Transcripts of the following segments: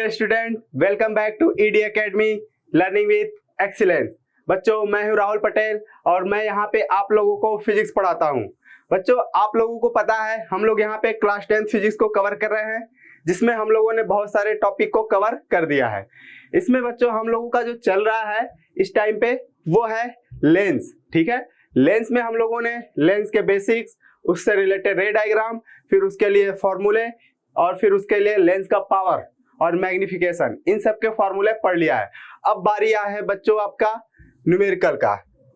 Dear student, welcome back to ED academy learning with excellence. बच्चों, मैं हूं राहुल पटेल और मैं यहां पे आप लोगों को फिजिक्स पढ़ाता हूं। बच्चों, आप लोगों को पता है हम लोग यहां पे क्लास 10 फिजिक्स को कवर कर रहे हैं, जिसमें हम लोगों ने बहुत सारे टॉपिक को कवर कर दिया है। इसमें बच्चों हम लोगों का जो चल रहा है इस टाइम पे वो है लेंस। ठीक है, लेंस में हम लोगों ने लेंस के बेसिक्स, उससे रिलेटेड रे डायग्राम, फिर उसके लिए फॉर्मूले और फिर उसके लिए लेंस का पावर और मैग्निफिकेशन, इन सब के फॉर्मूले पढ़ लिया है। अब बारी आया है बच्चों आपका न्यूमेरिकल का।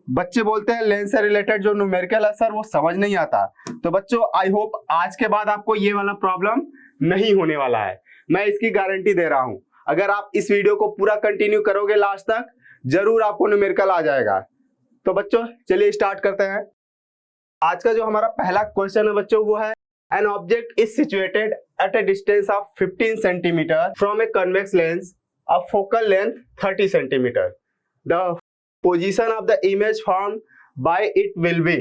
बच्चे बोलते हैं लेंस से रिलेटेड जो न्यूमेरिकल है सर वो समझ नहीं आता। तो बच्चों आई होप आज के बाद आपको ये वाला प्रॉब्लम नहीं होने वाला है, मैं इसकी गारंटी दे रहा हूं। अगर आप इस वीडियो को पूरा कंटिन्यू करोगे लास्ट तक, जरूर आपको न्यूमेरिकल आ जाएगा। तो बच्चों चलिए स्टार्ट करते हैं। आज का जो हमारा पहला क्वेश्चन है बच्चों वो है An object is situated at a distance of 15 cm from a convex lens of focal length 30 cm. The position of the image formed by it will be.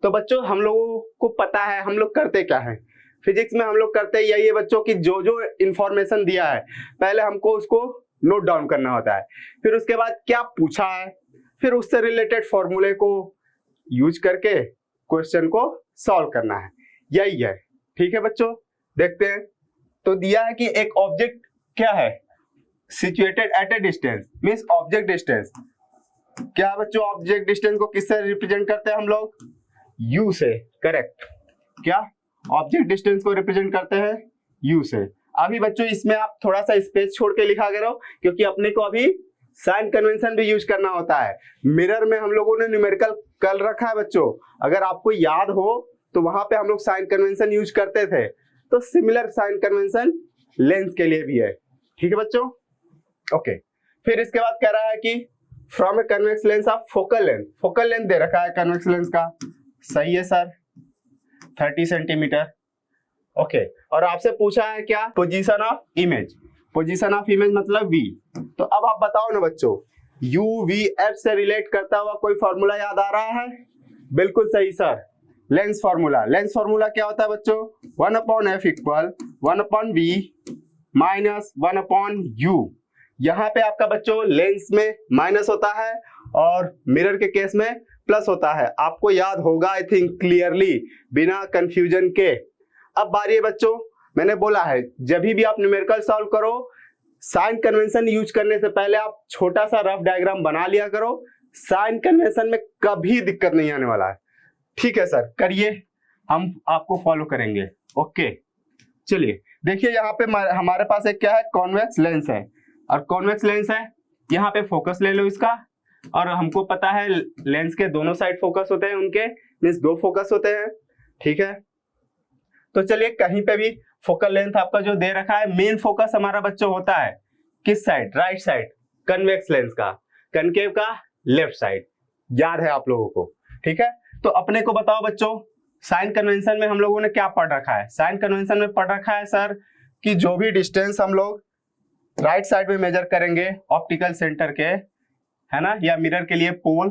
तो बच्चों हम लोगों को पता है हम लोग करते क्या है फिजिक्स में। हम लोग करते यही है बच्चों की जो जो इंफॉर्मेशन दिया है पहले हमको उसको नोट डाउन करना होता है, फिर उसके बाद क्या पूछा है, फिर उससे रिलेटेड फॉर्मूले को यूज करके क्वेश्चन को सॉल्व करना है, यही है। ठीक है बच्चों, देखते हैं। तो दिया है कि एक ऑब्जेक्ट क्या है, situated at a distance, means object distance. क्या बच्चों ऑब्जेक्ट डिस्टेंस को किससे रिप्रेजेंट करते हैं हम लोग? यू से, करेक्ट। क्या ऑब्जेक्ट डिस्टेंस को रिप्रेजेंट करते हैं यू से। अभी बच्चों इसमें आप थोड़ा सा स्पेस छोड़ के लिखा करो, क्योंकि अपने को अभी साइन कन्वेंशन भी यूज करना होता है। मिरर में हम लोगों ने न्यूमेरिकल कर रखा है बच्चों, अगर आपको याद हो तो वहां पे हम लोग साइन कन्वेंशन यूज करते थे, तो सिमिलर साइन कन्वेंशन लेंस के लिए भी है। ठीक है बच्चों, ओके। फिर इसके बाद कह रहा है कि from a convex lens of focal length, focal length दे रखा है कन्वेक्स लेंस का, सही है सर, 30 सेंटीमीटर। ओके, और आपसे पूछा है क्या, position of image. Position of image मतलब वी। तो अब आप बताओ ना बच्चों, यू वी एफ से रिलेट करता हुआ कोई फॉर्मूला याद आ रहा है? बिल्कुल सही sir, lens formula. Lens formula क्या होता है बच्चों? 1/f equal 1/v minus 1/u। यहाँ पे आपका बच्चों लेंस में माइनस होता है और मिरर के केस में प्लस होता है। आपको याद होगा आई थिंक क्लियरली, बिना कंफ्यूजन के। अब बारी है बच्चों, मैंने बोला है जब भी आप न्यूमेरिकल सॉल्व करो, साइन कन्वेंशन यूज करने से पहले आप छोटा सा रफ डायग्राम बना लिया करो। साइन कन्वेंशन में कभी दिक्कत नहीं आने वाला है। ठीक है सर, करिए, हम आपको फॉलो करेंगे। ओके, चलिए देखिए यहाँ पे हमारे पास एक क्या है, कॉन्वेक्स लेंस है। और कॉन्वेक्स लेंस है, यहाँ पे फोकस ले लो इसका। और हमको पता है लेंस के दोनों साइड फोकस होते हैं, उनके मींस 2 फोकस होते हैं। ठीक है, तो चलिए कहीं पे भी फोकल लेंथ आपका जो दे रखा है, मेन फोकस हमारा बच्चों होता है किस side? Right side, convex lens का। कनकेव का लेफ्ट साइड, याद है आप लोगों को? ठीक है, तो अपने को बताओ बच्चों, साइन कन्वेंशन में हम लोगों ने क्या पढ़ रखा है? साइन कन्वेंशन में पढ़ रखा है सर कि जो भी डिस्टेंस हम लोग राइट साइड में मेजर करेंगे ऑप्टिकल सेंटर के, है ना, या मिरर के लिए पोल,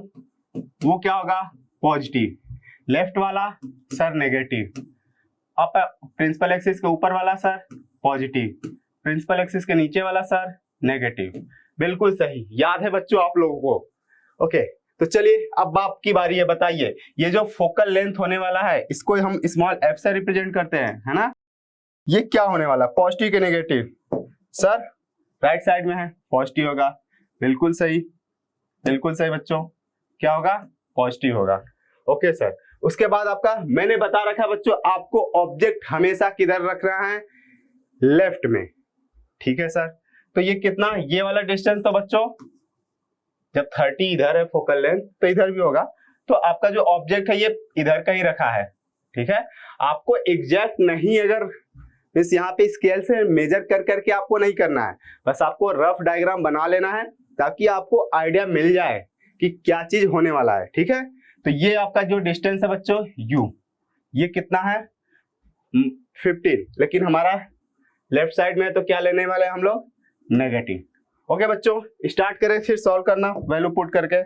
वो क्या होगा? पॉजिटिव। लेफ्ट वाला सर नेगेटिव। अब प्रिंसिपल एक्सिस के ऊपर वाला सर पॉजिटिव, प्रिंसिपल एक्सिस के नीचे वाला सर नेगेटिव। बिल्कुल सही, याद है बच्चों आप लोगों को? ओके, तो चलिए अब आपकी बारी है, बताइए ये जो फोकल लेंथ होने वाला है इसको हम स्मॉल एफ से रिप्रेजेंट करते हैं, है ना। ये क्या होने वाला, पॉजिटिव के नेगेटिव? सर राइट साइड में है, पॉजिटिव होगा। बिल्कुल सही, बिल्कुल सही बच्चों, क्या होगा? पॉजिटिव होगा। ओके सर, उसके बाद आपका मैंने बता रखा है बच्चों, आपको ऑब्जेक्ट हमेशा किधर रख रहा है? लेफ्ट में। ठीक है सर, तो ये कितना, ये वाला डिस्टेंस तो बच्चों जब 30 इधर है फोकल लेंथ तो इधर भी होगा, तो आपका जो ऑब्जेक्ट है ये इधर का ही रखा है। ठीक है, आपको एग्जैक्ट नहीं, अगर इस यहाँ पे स्केल से मेजर कर करके आपको नहीं करना है, बस आपको रफ डायग्राम बना लेना है ताकि आपको आइडिया मिल जाए कि क्या चीज होने वाला है। ठीक है, तो ये आपका जो डिस्टेंस है बच्चों u, ये कितना है? 15, लेकिन हमारा लेफ्ट साइड में है तो क्या लेने वाले हैं हम लोग? नेगेटिव। ओके बच्चों, स्टार्ट करें फिर सॉल्व करना वैल्यू पुट करके।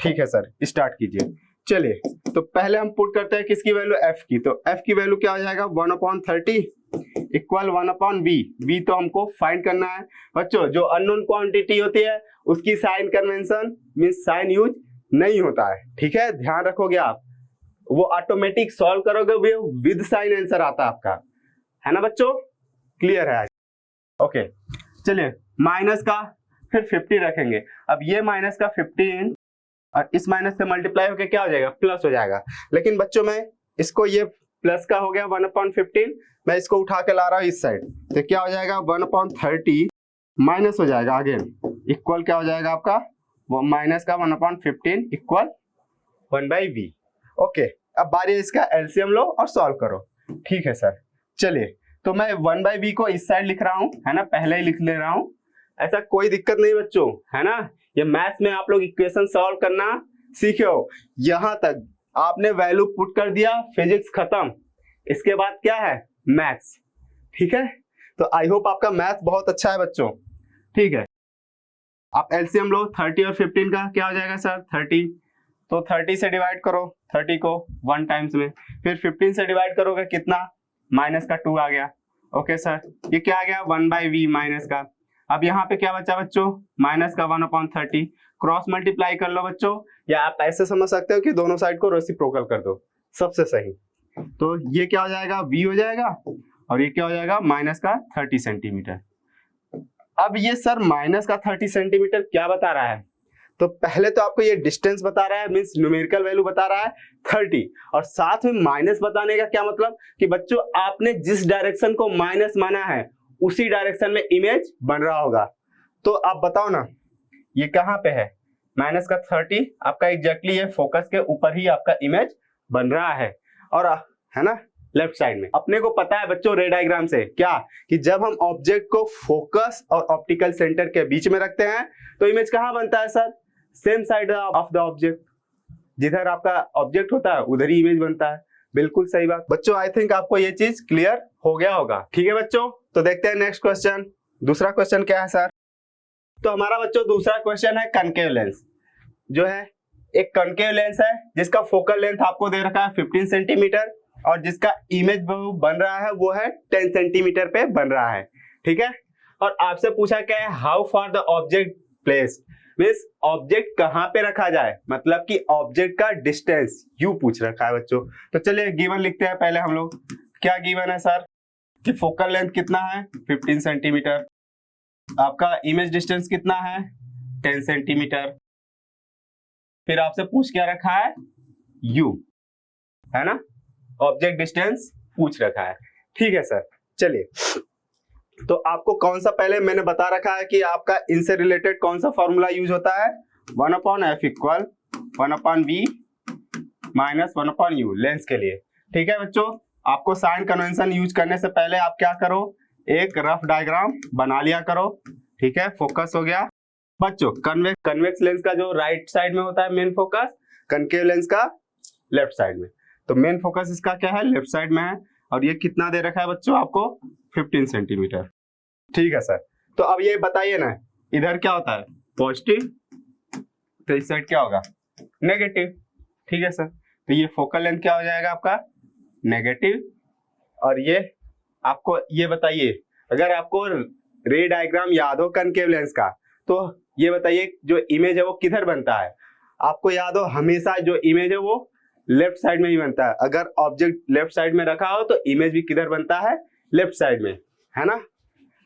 ठीक है सर, स्टार्ट कीजिए। चलिए तो पहले हम पुट करते हैं किसकी वैल्यू? f की। तो f की वैल्यू क्या हो जाएगा? 1/30 इक्वल 1/v। v तो हमको फाइंड करना है बच्चों। जो अननोन क्वांटिटी होती है उसकी sign convention means sign use नहीं होता है, ठीक है, ध्यान रखोगे आप। वो ऑटोमेटिक सॉल्व करोगे वो विद साइन आंसर आता है आपका, है ना बच्चों, क्लियर है। ओके चलिए माइनस का फिर 50 रखेंगे। अब ये माइनस का 15 और इस माइनस से मल्टीप्लाई होकर क्या हो जाएगा, प्लस हो जाएगा। लेकिन बच्चों मैं इसको, ये प्लस का हो गया 1/15, मैं इसको उठा के ला रहा हूँ इस साइड, तो क्या हो जाएगा 1/30 माइनस हो जाएगा अगेन, इक्वल क्या हो जाएगा आपका वो माइनस का 1/15 इक्वल 1/v। ओके अब बारी है इसका एलसीएम लो और सॉल्व करो, ठीक है सर। चलिए तो मैं 1/v को इस साइड लिख रहा हूँ, है ना, पहले ही लिख ले रहा हूँ, ऐसा कोई दिक्कत नहीं बच्चों, है ना। ये मैथ्स में आप लोग इक्वेशन सॉल्व करना सीखे हो, यहां तक आपने वैल्यू पुट कर दिया, फिजिक्स खत्म। इसके बाद क्या है, मैथ्स, ठीक है। तो आई होप आपका मैथ्स बहुत अच्छा है बच्चों, ठीक है। आप एलसीएम लो, 30 और 15 का क्या हो जाएगा सर 30, तो 30 से डिवाइड करो 30 को 1 टाइम्स में, फिर 15 से डिवाइड करोगे कितना, माइनस का 2 आ गया। ओके सर ये क्या आ गया 1/v माइनस का। अब यहाँ पे क्या बचा बच्चों, माइनस का 1/30, क्रॉस मल्टीप्लाई कर लो बच्चों, या आप ऐसे समझ सकते हो कि दोनों साइड को रेसिप्रोकल कर दो, सबसे सही। तो ये क्या हो जाएगा v हो जाएगा, और ये क्या हो जाएगा माइनस का 30 सेंटीमीटर। अब ये सर माइनस का 30 सेंटीमीटर क्या बता रहा है, तो पहले तो आपको ये डिस्टेंस बता रहा है, मींस न्यूमेरिकल वैल्यू बता रहा है 30, और साथ में माइनस बताने का क्या मतलब कि बच्चों आपने जिस डायरेक्शन को माइनस माना है उसी डायरेक्शन में इमेज बन रहा होगा। तो आप बताओ ना ये कहाँ पे है, माइनस का 30 आपका एग्जैक्टली ये फोकस के ऊपर ही आपका इमेज बन रहा है, और है ना लेफ्ट साइड में। अपने को पता है बच्चों रे डायग्राम से क्या, कि जब हम ऑब्जेक्ट को फोकस और ऑप्टिकल सेंटर के बीच में रखते हैं तो इमेज कहाँ बनता है sir, same side of the object, जिधर आपका ऑब्जेक्ट होता है उधर ही इमेज बनता है। बिल्कुल सही बात बच्चों, आई थिंक आपको ये चीज क्लियर हो गया होगा, ठीक है बच्चों। तो देखते हैं नेक्स्ट क्वेश्चन, दूसरा क्वेश्चन क्या है सर। तो हमारा बच्चों दूसरा क्वेश्चन है कनकेव लेंस, जो है एक कनकेव लेंस है जिसका फोकल लेंथ आपको दे रखा है 15 सेंटीमीटर, और जिसका इमेज बन रहा है वो है 10 सेंटीमीटर पे बन रहा है, ठीक है। और आपसे पूछा क्या है, how far the object placed, means object कहाँ पे रखा जाए, मतलब कि ऑब्जेक्ट का डिस्टेंस यू पूछ रखा है बच्चों। तो चलिए गिवन लिखते हैं पहले हम लोग, क्या गिवन है सर कि फोकल लेंथ कितना है 15 सेंटीमीटर, आपका इमेज डिस्टेंस कितना है 10 सेंटीमीटर, फिर आपसे पूछ क्या रखा है u, है ना, ऑब्जेक्ट डिस्टेंस पूछ रखा है, ठीक है सर। चलिए तो आपको कौन सा, पहले मैंने बता रखा है कि आपका इनसे रिलेटेड कौन सा फॉर्मूला यूज होता है, 1/f equal 1/v minus 1/u lens के लिए, ठीक है बच्चों। आपको साइन कन्वेंशन यूज करने से पहले आप क्या करो, एक रफ डायग्राम बना लिया करो, ठीक है। फोकस हो गया बच्चों, कन्वेक्स लेंस का जो राइट साइड में होता है मेन फोकस, कनकेव लेंस का लेफ्ट साइड में, तो मेन फोकस इसका क्या है लेफ्ट साइड में है, और ये कितना दे रखा है बच्चों आपको 15 सेंटीमीटर, ठीक है सर। तो अब ये बताइए ना इधर क्या होता है पॉजिटिव, तो इस साइड क्या होगा नेगेटिव, ठीक है सर। तो ये फोकल लेंथ क्या हो जाएगा आपका नेगेटिव, और ये आपको ये बताइए, अगर आपको रे डायग्राम याद हो कनकेव लेंस का, तो ये बताइए जो इमेज है वो किधर बनता है, आपको याद हो हमेशा जो इमेज है वो लेफ्ट साइड में ही बनता है। अगर ऑब्जेक्ट लेफ्ट साइड में रखा हो तो इमेज भी किधर बनता है लेफ्ट साइड में, है ना।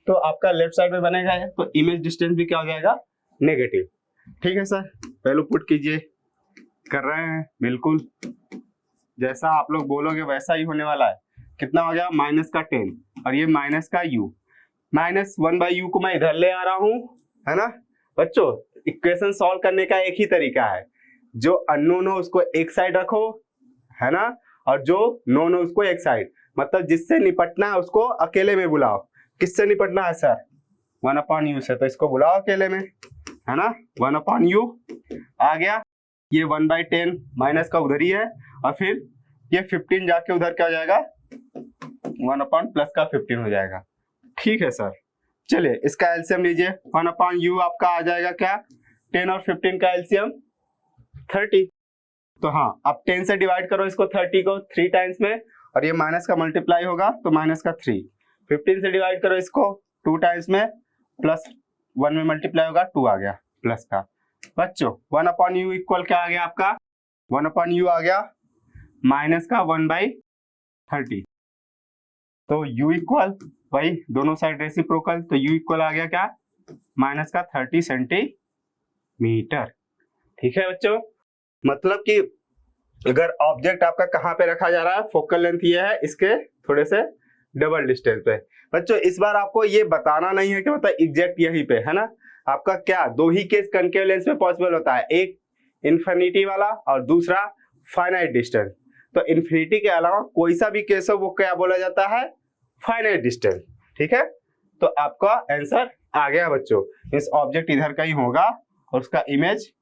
तो आपका लेफ्ट साइड में बनेगा तो इमेज डिस्टेंस भी क्या हो जाएगा नेगेटिव, ठीक है सर। वैल्यू पुट कीजिए, कर रहे हैं बिल्कुल जैसा आप लोग बोलोगे वैसा ही होने वाला है। कितना हो गया माइनस का 10, और ये माइनस का u, माइनस 1/u को मैं इधर ले आ रहा हूं, है ना बच्चों। इक्वेशन सॉल्व करने का एक ही तरीका है, जो अननोन हो उसको एक साइड रखो, है ना, और जो नोन हो उसको एक साइड, मतलब जिससे निपटना है उसको अकेले में बुलाओ। किससे निपटना है सर 1/u से, तो इसको बुलाओ अकेले में, है ना। 1/u आ गया, ये 1/10 माइनस का उधर ही है, और फिर ये 15 जाके उधर क्या हो जाएगा 1/ प्लस का 15 हो जाएगा, ठीक है सर। चलिए इसका एलसीएम लीजिए, 1/u आपका आ जाएगा क्या 10 और 15 का एलसीएम 30। तो हाँ अब 10 से डिवाइड करो इसको 30 को 3 टाइम्स में, और ये माइनस का मल्टीप्लाई होगा तो माइनस का 3। 15 से डिवाइड करो इसको 2 टाइम्स में, प्लस 1 में मल्टीप्लाई होगा 2 आ गया प्लस का। बच्चों 1/u इक्वल क्या आ गया आपका, 1/u आ गया माइनस का 1/30। तो u इक्वल भाई दोनों साइड रेसिप्रोकल, तो u इक्वल आ गया क्या, माइनस का 30 सेंटीमीटर। ठीक है बच्चों, मतलब कि अगर ऑब्जेक्ट आपका कहाँ पे रखा जा रहा है, फोकल लेंथ ये है, इसके थोड़े से डबल डिस्टेंस पे। बच्चों इस बार आपको ये बताना नहीं है कि मतलब एग्जैक्ट यहीं पे है ना, आपका क्या दो ही केस कनकेव लेंस में पॉसिबल होता है, एक इन्फिनिटी वाला और दूसरा फाइनाइट डिस्टेंस। तो इन्फिनिटी के अलावा कोई सा भी केस हो वो क्या बोला जाता है, फाइनाइट डिस्टेंस। ठीक है, तो आपका आंसर आ गया बच्चों, इस ऑब्जेक्ट इधर का ही होगा और उसका इमेज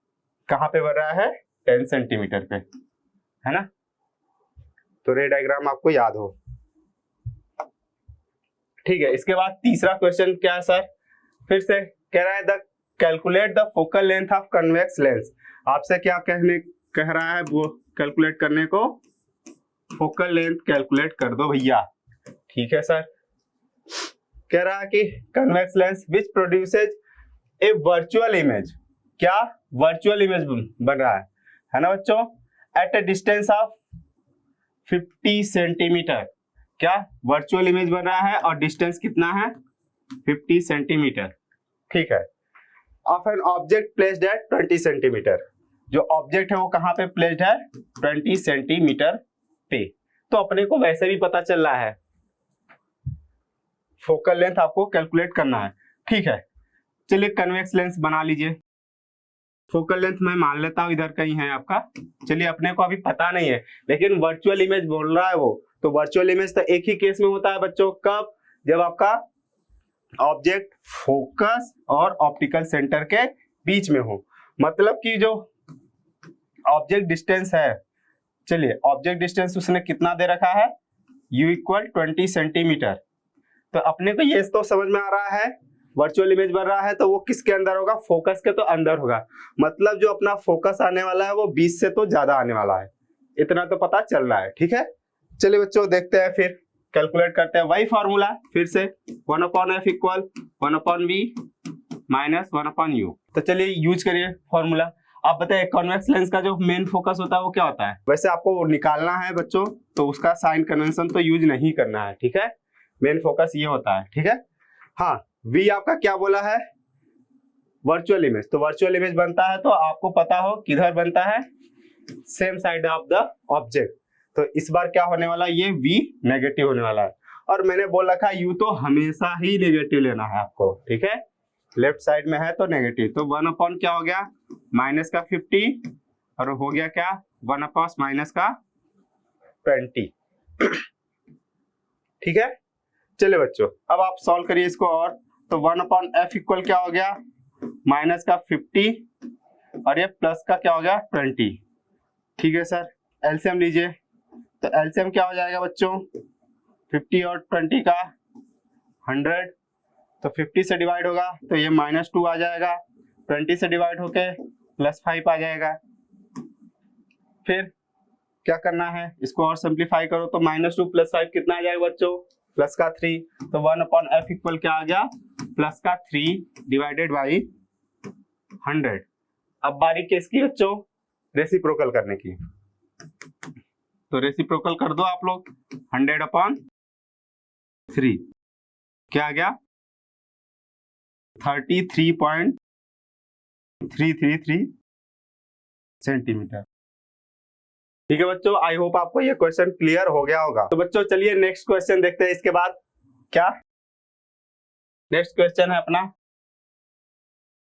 कहाँ पे बन रहा है, 10 सेंटीमीटर पे, है ना। तो रे डायग्राम आपको याद हो। ठीक है, इसके बाद तीसरा क्वेश्चन क्या है सर, फिर से कह रहा है the calculate the focal length of convex lens. आपसे क्या कह रहा है वो कैलकुलेट करने को, फोकल लेंथ कैलकुलेट कर दो भैया। ठीक है सर, कह रहा है कि convex lens which produces a virtual image, क्या वर्चुअल इमेज बन रहा है ना बच्चों, at a distance of 50 centimetre. क्या वर्चुअल इमेज बन रहा है और डिस्टेंस कितना है, 50 सेंटीमीटर। ठीक है, of an object placed at 20 centimetre. जो ऑब्जेक्ट है वो कहाँ पे प्लेस्ड है, 20 सेंटीमीटर पे। तो अपने को वैसे भी पता चल रहा है, फोकल लेंथ आपको कैलकुलेट करना है। ठीक है, चलिए कन्वेक्स लेंस बना लीजिए। फोकल लेंथ मैं मान लेता हूं इधर कहीं है आपका, चलिए अपने को अभी पता नहीं है, लेकिन वर्चुअल इमेज बोल रहा है वो, तो वर्चुअल इमेज तो एक ही केस में होता है बच्चों, कब, जब आपका ऑब्जेक्ट फोकस और ऑप्टिकल सेंटर के बीच में हो। मतलब कि जो ऑब्जेक्ट डिस्टेंस है, चलिए ऑब्जेक्ट डिस्टेंस उसने कितना दे रखा है, u इक्वल 20 सेंटीमीटर। तो अपने को ये तो समझ में आ रहा है वर्चुअल इमेज बन रहा है तो वो किसके अंदर होगा, फोकस के तो अंदर होगा। मतलब जो अपना फोकस आने वाला है वो 20 से तो ज्यादा आने वाला है, इतना तो पता चल रहा है। ठीक है, चलिए बच्चों देखते हैं, फिर कैलकुलेट करते हैं वही फॉर्मूला फिर से, 1/f equal 1/v minus 1/u। तो चलिए यूज करिए फॉर्मूला। आप बताइए कॉन्वेक्स लेंस का जो मेन फोकस होता है वो क्या होता है, वैसे आपको निकालना है बच्चों तो उसका साइन कन्वेंशन तो यूज नहीं करना है। ठीक है, मेन फोकस ये होता है। ठीक है, हाँ v आपका क्या बोला है, वर्चुअल इमेज। तो वर्चुअल इमेज बनता है तो आपको पता हो किधर बनता है, same side of the object. तो इस बार क्या होने वाला है, ये v नेगेटिव होने वाला है, और मैंने बोल रखा है u तो हमेशा ही नेगेटिव लेना है आपको। ठीक है, लेफ्ट साइड में है तो नेगेटिव, तो 1 क्या हो गया, माइनस का 50 और हो गया क्या 1 माइनस का 20। ठीक है, चलिए बच्चों अब आप सॉल्व करिए इसको, और तो 1/f इक्वल क्या हो गया, माइनस का 50 और ये प्लस का क्या हो गया 20। ठीक है सर, एलसीएम लीजिए, तो एलसीएम क्या हो जाएगा बच्चों, 50 और 20 का 100, तो 50 से डिवाइड होगा तो ये -2 आ जाएगा, 20 से डिवाइड होके +5 आ जाएगा। फिर क्या करना है, इसको और सिंप्लीफाई करो तो -2 + 5 कितना आ जाएगा बच्चों, प्लस का 3। तो 1/f इक्वल क्या आ गया, प्लस का 3 डिवाइडेड बाई 100। अब बारी किसकी बच्चों, रेसिप्रोकल करने की, तो रेसिप्रोकल कर दो आप लोग, 100/3 क्या आ गया 33.333 सेंटीमीटर। ठीक है बच्चों, आई होप आपको ये क्वेश्चन क्लियर हो गया होगा। तो बच्चों चलिए नेक्स्ट क्वेश्चन देखते हैं। इसके बाद क्या नेक्स्ट क्वेश्चन है अपना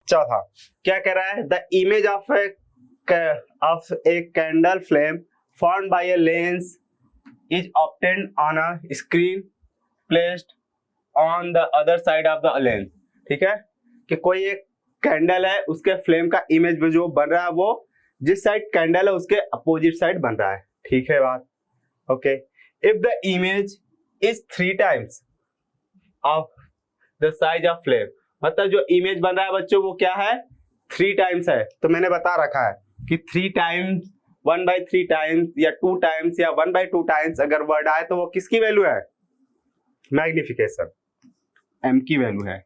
चौथा, क्या कह रहा है, the image of a candle flame formed by a lens is obtained on a screen placed on the other side of the lens. ठीक है, कि कोई एक कैंडल है उसके फ्लेम का इमेज जो बन रहा है वो जिस साइड कैंडल है उसके अपोजिट साइड बन रहा है। ठीक है बात, okay. If the image is 3 times of the size of flame, मतलब जो इमेज बन रहा है बच्चों वो क्या है 3 टाइम्स है। तो मैंने बता रखा है कि 3 टाइम्स 1/3 टाइम्स या 2 टाइम्स या 1/2 टाइम्स अगर वर्ड आए तो वो किसकी वैल्यू है? मैग्निफिकेशन, m की वैल्यू है।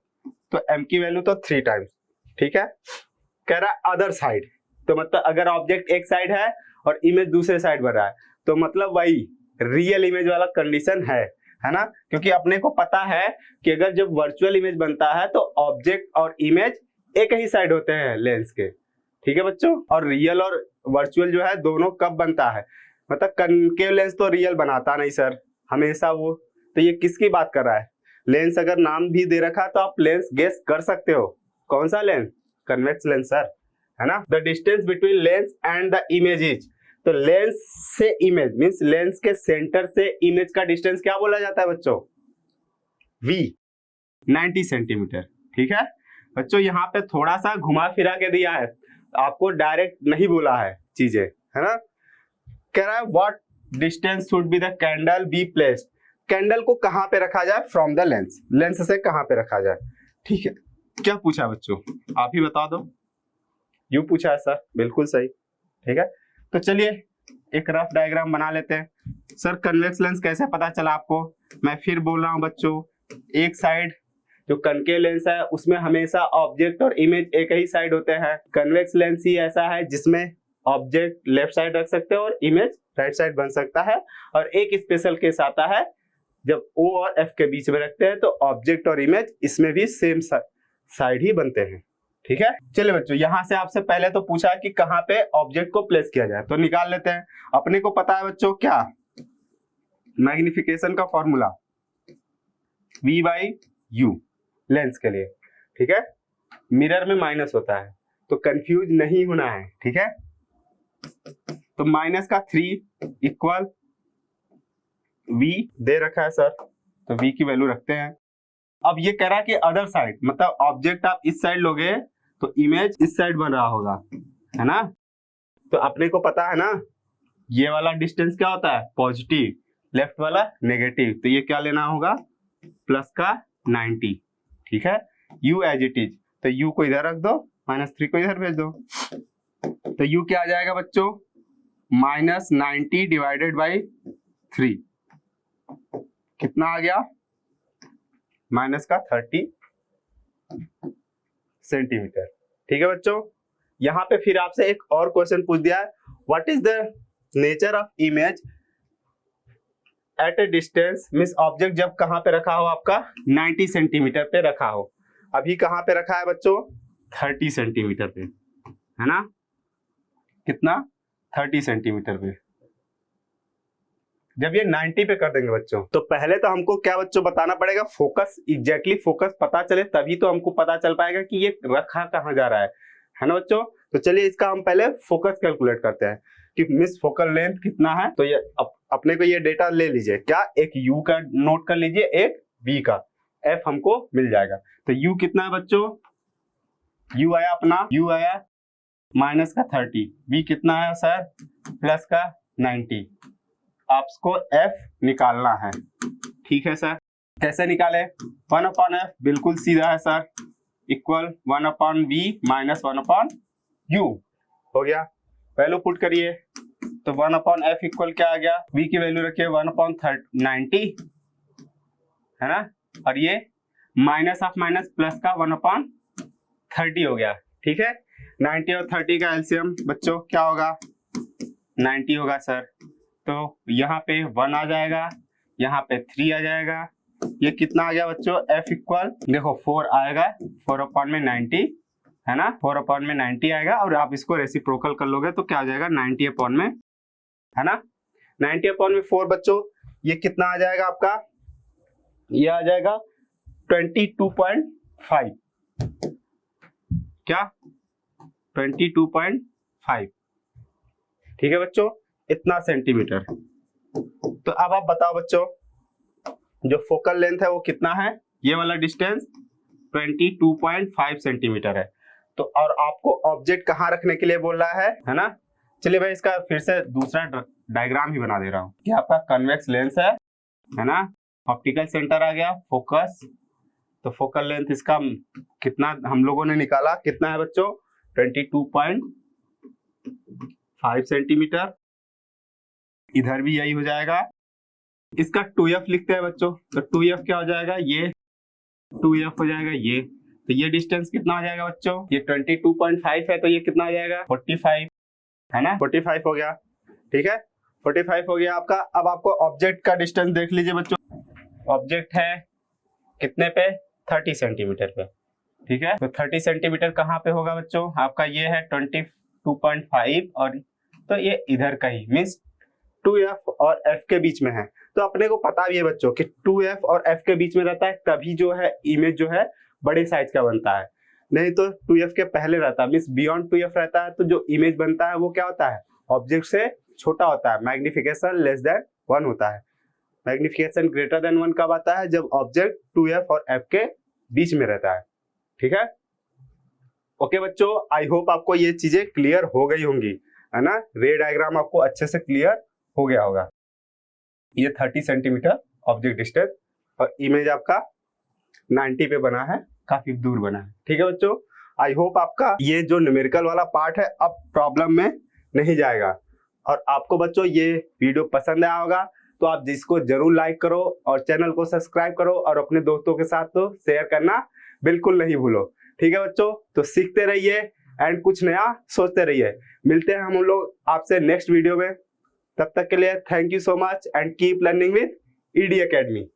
तो m की वैल्यू तो 3 टाइम्स, ठीक है। कह रहा है अदर साइड, तो मतलब अगर ऑब्जेक्ट एक साइड है और इमेज दूसरे साइड बन रहा है तो मतलब वही रियल इमेज वाला कंडीशन है ना, क्योंकि अपने को पता है कि अगर जब वर्चुअल इमेज बनता है तो ऑब्जेक्ट और इमेज एक ही साइड होते हैं लेंस के, ठीक है बच्चों। और रियल और वर्चुअल जो है दोनों कब बनता है, मतलब कनकेव लेंस तो रियल बनाता नहीं सर हमेशा वो, तो ये किसकी बात कर रहा है? लेंस अगर नाम भी दे रखा तो आप लेंस गेस कर सकते हो, कौन सा लेंस? कन्वेक्स लेंस सर, है ना। The distance between lens and the image is, तो लेंस से इमेज मींस लेंस के सेंटर से इमेज का डिस्टेंस क्या बोला जाता है बच्चों? v, 90 सेंटीमीटर, ठीक है बच्चों। यहाँ पे थोड़ा सा घुमा फिरा के दिया है, आपको डायरेक्ट नहीं बोला है चीजें, है ना। कह रहा है what distance should be the candle be placed, candle को कहां पे रखा जाए फ्रॉम द लेंस, लेंस से कहां पे रखा जाए, ठीक है। क्या पूछा बच्चों, आप ही बता दो। यू पूछा है सर, बिल्कुल सही, ठीक है। तो चलिए एक रफ डायग्राम बना लेते हैं। सर कन्वेक्स लेंस कैसे पता चला आपको? मैं फिर बोल रहा हूं बच्चों, एक साइड जो कनकेव लेंस है उसमें हमेशा ऑब्जेक्ट और इमेज एक ही साइड होते हैं। कन्वेक्स लेंस ही ऐसा है जिसमें ऑब्जेक्ट लेफ्ट साइड रख सकते हैं और इमेज राइट साइड बन सकता है। और एक स्पेशल केस आता है जब O और F के बीच में रखते हैं तो ऑब्जेक्ट और इमेज इसमें भी सेम साइड ही बनते हैं, ठीक है। चलिए बच्चों, यहां से आपसे पहले तो पूछा कि कहां पे ऑब्जेक्ट को प्लेस किया जाए, तो निकाल लेते हैं। अपने को पता है बच्चों क्या, मैग्निफिकेशन का फॉर्मूला V/U लेंस के लिए, ठीक है। मिरर में माइनस होता है तो कंफ्यूज नहीं होना है, ठीक है। तो माइनस का 3 इक्वल V दे रखा है सर, तो V की वैल्यू रखते हैं। अब ये कह रहा है कि अदर साइड, मतलब ऑब्जेक्ट आप इस साइड लोगे तो इमेज इस साइड बन रहा होगा, है ना। तो अपने को पता है ना ये वाला डिस्टेंस क्या होता है? पॉजिटिव, लेफ्ट वाला नेगेटिव, तो ये क्या लेना होगा? प्लस का 90, ठीक है। U एज इट इज, तो U को इधर रख दो, -3 को इधर भेज दो, तो U क्या आ जाएगा बच्चों? -90 डिवाइडेड बाई 3, कितना आ गया? माइनस का 30 सेंटीमीटर, ठीक है बच्चों। यहां पे फिर आपसे एक और क्वेश्चन पूछ दिया है, what is the nature of image at a distance, means object जब कहां पे रखा हो आपका? 90 सेंटीमीटर पे रखा हो। अभी कहां पे रखा है बच्चों? 30 सेंटीमीटर पे, है ना। कितना? 30 सेंटीमीटर पे। जब ये 90 पे कर देंगे बच्चों तो पहले तो हमको क्या बच्चों बताना पड़ेगा? फोकस, एग्जैक्टली फोकस पता चले तभी तो हमको पता चल पाएगा कि ये रखा कहाँ जा रहा है ना बच्चों। तो चलिए इसका हम पहले फोकस कैलकुलेट करते हैं कि मिस फोकल लेंथ कितना है। तो ये अपने को ये डेटा ले लीजिए, क्या एक U का नोट कर लीजिए, एक V का, F हमको मिल जाएगा। तो U कितना है बच्चों? U आया अपना, U आया माइनस का 30, V कितना है सर? प्लस का 90। आपको F निकालना है, ठीक है सर। कैसे निकाले? 1/F बिल्कुल सीधा है sir, equal 1/V minus 1/U हो गया। वैल्यू पुट करिए तो 1/F इक्वल क्या आ गया? V की वैल्यू रखिए 1/90, है ना। और ये माइनस ऑफ माइनस प्लस का 1/30 हो गया, ठीक है। 90 और 30 का एलसीएम बच्चों क्या होगा? 90 होगा सर। तो यहाँ पे 1 आ जाएगा, यहाँ पे 3 आ जाएगा। ये कितना आ गया बच्चों? F इक्वल देखो 4 आएगा, 4/90, है ना। 4/90 आएगा और आप इसको रेसिप्रोकल कर लोगे तो क्या आ जाएगा? 90/, है ना। 90/4 बच्चों ये कितना आ जाएगा आपका? ये आ जाएगा 22.5, क्या? 22.5, ठीक है बच्चों, इतना सेंटीमीटर। तो अब आप बताओ बच्चों जो फोकल लेंथ है वो कितना है? ये वाला डिस्टेंस 22.5 सेंटीमीटर है। तो और आपको ऑब्जेक्ट कहाँ रखने के लिए बोल रहा है ना। चलिए भाई इसका फिर से दूसरा डायग्राम ही बना दे रहा हूँ कि आपका कन्वेक्स लेंस है ना। ऑप्टिकल सेंटर आ गया, फोकस, तो फोकल लेंथ इसका कितना हम लोगों ने निकाला? कितना है बच्चों? 5 सेंटीमीटर, इधर भी यही हो जाएगा। इसका 2f लिखते हैं बच्चों, तो 2f क्या हो जाएगा, ये 2f हो जाएगा ये। तो ये डिस्टेंस कितना हो जाएगा बच्चों, ये 22.5 है, तो ये कितना हो जाएगा 45, है ना, 45 हो गया। ठीक है, 45 हो गया आपका। अब आपको ऑब्जेक्ट का डिस्टेंस देख लीजिए बच्चों। ऑब्जेक्ट है कितने पे, 30 सेंटीमीटर पे। ठीक है, तो 30 सेंटीमीटर कहाँ पे होगा बच्चों, आपका ये है 22.5 और तो ये इधर का ही, मीन्स 2f और f के बीच में है। तो अपने को पता भी है बच्चों कि 2f और f के बीच में रहता है, तभी जो है इमेज जो है बड़े साइज का बनता है, नहीं तो 2f के पहले रहता है, मीन्स बियॉन्ड 2f रहता है, तो जो इमेज बनता है वो क्या होता है, ऑब्जेक्ट से छोटा होता है। मैग्निफिकेशन लेस देन 1 होता है। मैग्निफिकेशन ग्रेटर देन 1 कब आता है, जब ऑब्जेक्ट 2f और f के बीच में रहता है। ठीक है, ओके बच्चों, आई होप आपको ये चीजें क्लियर हो गई होंगी, है ना। रे डायग्राम आपको अच्छे से क्लियर हो गया होगा। ये 30 सेंटीमीटर ऑब्जेक्ट डिस्टेंस और इमेज आपका 90 पे बना है, काफी दूर बना है। ठीक है बच्चों, आई होप आपका ये जो न्यूमेरिकल वाला पार्ट है अब प्रॉब्लम में नहीं जाएगा। और आपको बच्चों ये वीडियो पसंद आया होगा तो आप जिसको जरूर लाइक करो और चैनल को सब्सक्राइब करो और अपने दोस्तों के साथ तो शेयर करना बिल्कुल नहीं भूलो। ठीक है बच्चों, तो सीखते रहिए एंड कुछ नया सोचते रहिए। मिलते हैं हम लोग आपसे नेक्स्ट वीडियो में, तब तक के लिए thank you so much and keep learning with ED academy.